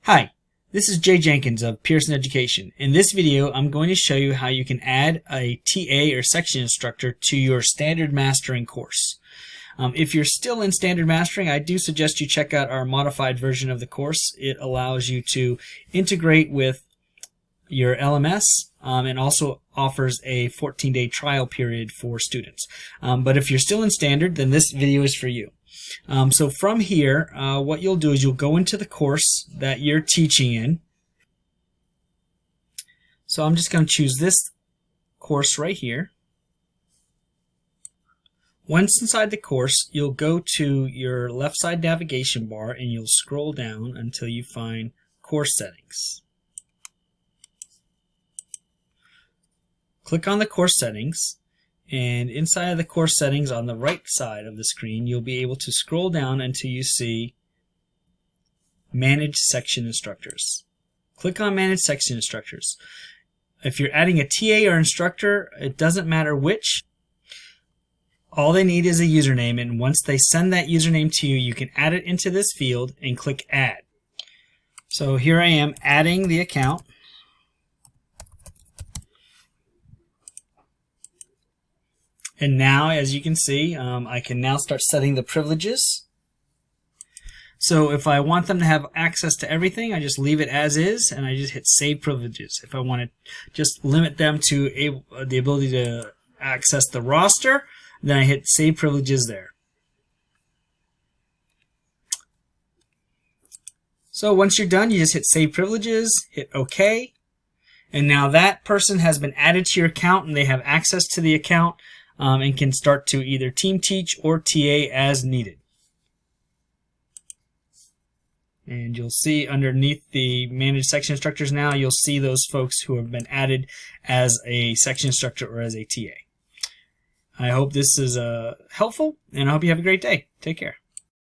Hi, this is Jay Jenkins of Pearson Education. In this video, I'm going to show you how you can add a TA or section instructor to your standard mastering course. If you're still in standard mastering, I do suggest you check out our modified version of the course. It allows you to integrate with your LMS and also offers a 14-day trial period for students. But if you're still in standard, then this video is for you. So from here, what you'll do is you'll go into the course that you're teaching in. So I'm just going to choose this course right here. Once inside the course, you'll go to your left side navigation bar and you'll scroll down until you find Course Settings. Click on the course settings, and inside of the course settings on the right side of the screen, you'll be able to scroll down until you see Manage Section Instructors. Click on Manage Section Instructors. If you're adding a TA or instructor, it doesn't matter which. All they need is a username, and once they send that username to you, you can add it into this field and click Add. So here I am adding the account. And now, as you can see, I can now start setting the privileges. So if I want them to have access to everything, I just leave it as is, and I just hit Save Privileges. If I want to just limit them to the ability to access the roster, then I hit Save Privileges there. So once you're done, you just hit Save Privileges, hit OK, and now that person has been added to your account and they have access to the account and can start to either team teach or TA as needed. And you'll see underneath the Manage Section Instructors now, you'll see those folks who have been added as a section instructor or as a TA. I hope this is helpful, and I hope you have a great day. Take care.